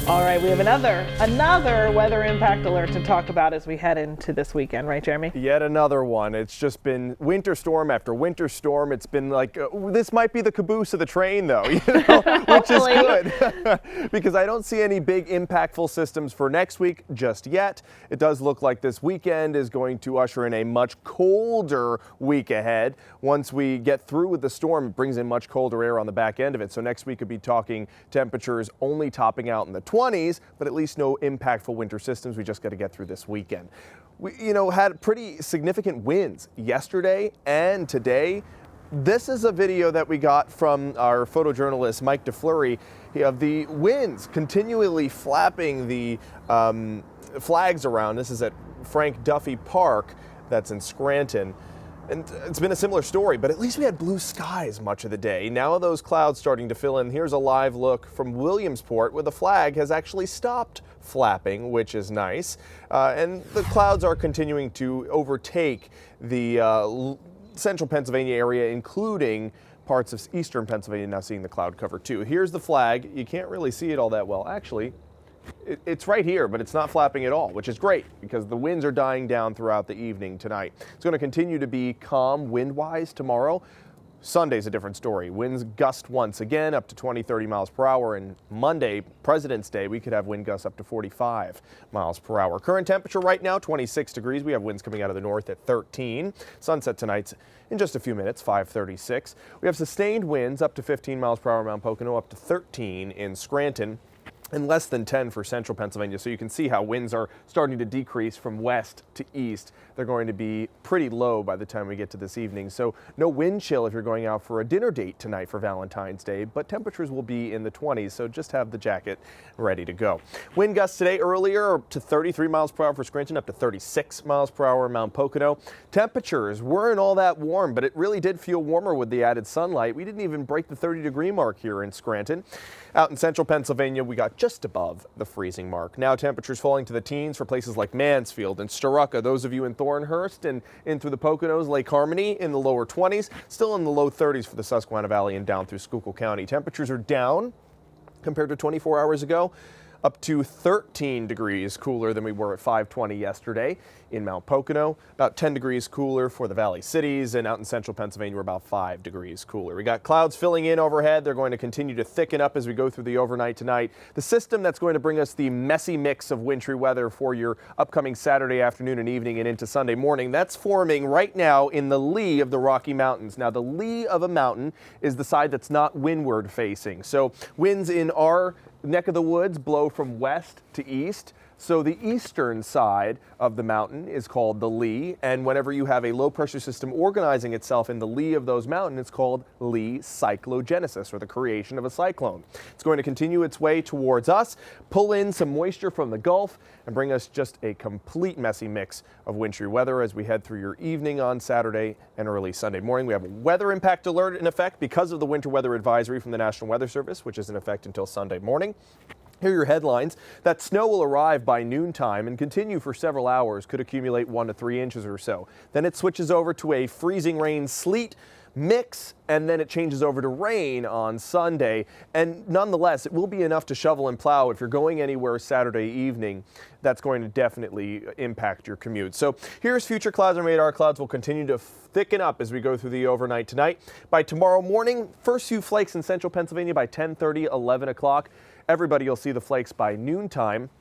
All right, we have another weather impact alert to talk about as we head into this weekend, right, Jeremy? Yet another one. It's just been winter storm after winter storm. It's been like, this might be the caboose of the train, though, which is good because I don't see any big impactful systems for next week just yet. It does look like this weekend is going to usher in a much colder week ahead. Once we get through with the storm, it brings in much colder air on the back end of it. So next week could be talking temperatures only topping out in the 20s, but at least no impactful winter systems. We just got to get through this weekend. We, had pretty significant winds yesterday and today. This is a video that we got from our photojournalist Mike DeFleury of the winds continually flapping the flags around. This is at Frank Duffy Park, that's in Scranton. And it's been a similar story, but at least we had blue skies much of the day. Now those clouds starting to fill in. Here's a live look from Williamsport where the flag has actually stopped flapping, which is nice. And the clouds are continuing to overtake the central Pennsylvania area, including parts of eastern Pennsylvania now seeing the cloud cover too. Here's the flag. You can't really see it all that well. Actually, it's right here, but it's not flapping at all, which is great because the winds are dying down throughout the evening tonight. It's going to continue to be calm wind-wise tomorrow. Sunday's a different story. Winds gust once again up to 20-30 miles per hour. And Monday, President's Day, we could have wind gusts up to 45 miles per hour. Current temperature right now, 26 degrees. We have winds coming out of the north at 13. Sunset tonight's in just a few minutes, 5:36. We have sustained winds up to 15 miles per hour in Mount Pocono, up to 13 in Scranton, and less than 10 for central Pennsylvania. So you can see how winds are starting to decrease from west to east. They're going to be pretty low by the time we get to this evening. So no wind chill if you're going out for a dinner date tonight for Valentine's Day, but temperatures will be in the 20s. So just have the jacket ready to go. Wind gusts today earlier to 33 miles per hour for Scranton, up to 36 miles per hour in Mount Pocono. Temperatures weren't all that warm, but it really did feel warmer with the added sunlight. We didn't even break the 30-degree mark here in Scranton. Out in central Pennsylvania, we got just above the freezing mark. Now temperatures falling to the teens for places like Mansfield and Storuca. Those of you in Thornhurst and in through the Poconos, Lake Harmony in the lower 20s, still in the low 30s for the Susquehanna Valley and down through Schuylkill County. Temperatures are down compared to 24 hours ago, up to 13 degrees cooler than we were at 5:20 yesterday in Mount Pocono. About 10 degrees cooler for the Valley cities, and out in central Pennsylvania we're about 5 degrees cooler. We got clouds filling in overhead. They're going to continue to thicken up as we go through the overnight tonight. The system that's going to bring us the messy mix of wintry weather for your upcoming Saturday afternoon and evening and into Sunday morning, that's forming right now in the lee of the Rocky Mountains. Now the lee of a mountain is the side that's not windward facing. So winds in our neck of the woods blow from west to east. So the eastern side of the mountain is called the lee, and whenever you have a low pressure system organizing itself in the lee of those mountains, it's called lee cyclogenesis, or the creation of a cyclone. It's going to continue its way towards us, pull in some moisture from the Gulf, and bring us just a complete messy mix of wintry weather as we head through your evening on Saturday and early Sunday morning. We have a weather impact alert in effect because of the winter weather advisory from the National Weather Service, which is in effect until Sunday morning. Here are your headlines. That snow will arrive by noontime and continue for several hours, could accumulate 1 to 3 inches or so. Then it switches over to a freezing rain sleet mix, and then it changes over to rain on Sunday. And nonetheless, it will be enough to shovel and plow if you're going anywhere Saturday evening. That's going to definitely impact your commute. So here's future clouds and radar. Clouds will continue to thicken up as we go through the overnight tonight. By tomorrow morning, first few flakes in central Pennsylvania by 10:30, 11 o'clock. Everybody will see the flakes by noontime.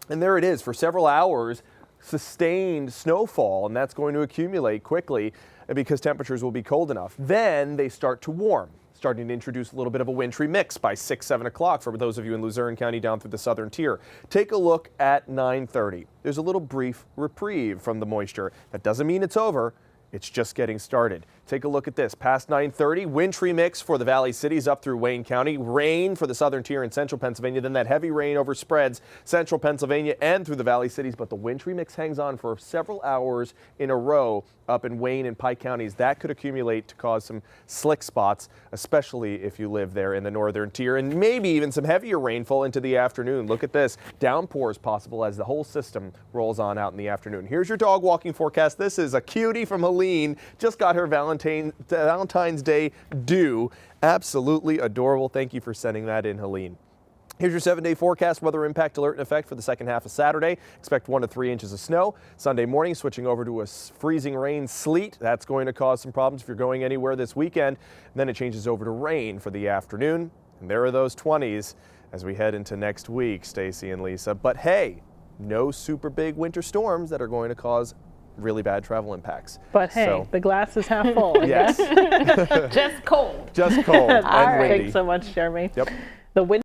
And there it is for several hours, sustained snowfall, and that's going to accumulate quickly because temperatures will be cold enough. Then they start to warm, starting to introduce a little bit of a wintry mix by 6, 7 o'clock for those of you in Luzerne County down through the southern tier. Take a look at 9:30. There's a little brief reprieve from the moisture. That doesn't mean it's over. It's just getting started. Take a look at this. Past 9:30, wintry mix for the Valley cities up through Wayne County. Rain for the southern tier in central Pennsylvania. Then that heavy rain overspreads central Pennsylvania and through the Valley cities. But the wintry mix hangs on for several hours in a row up in Wayne and Pike counties. That could accumulate to cause some slick spots, especially if you live there in the northern tier. And maybe even some heavier rainfall into the afternoon. Look at this. Downpours possible as the whole system rolls on out in the afternoon. Here's your dog walking forecast. This is a cutie from Helene. Just got her Valentine's Day due. Absolutely adorable. Thank you for sending that in, Helene. Here's your 7-day forecast. Weather impact alert in effect for the second half of Saturday. Expect 1 to 3 inches of snow. Sunday morning, switching over to a freezing rain sleet. That's going to cause some problems if you're going anywhere this weekend. And then it changes over to rain for the afternoon. And there are those 20s as we head into next week, Stacy and Lisa. But hey, no super big winter storms that are going to cause really bad travel impacts. But hey, the glass is half full. Yes. Just cold. Just cold and windy. Thanks so much, Jeremy. Yep. The wind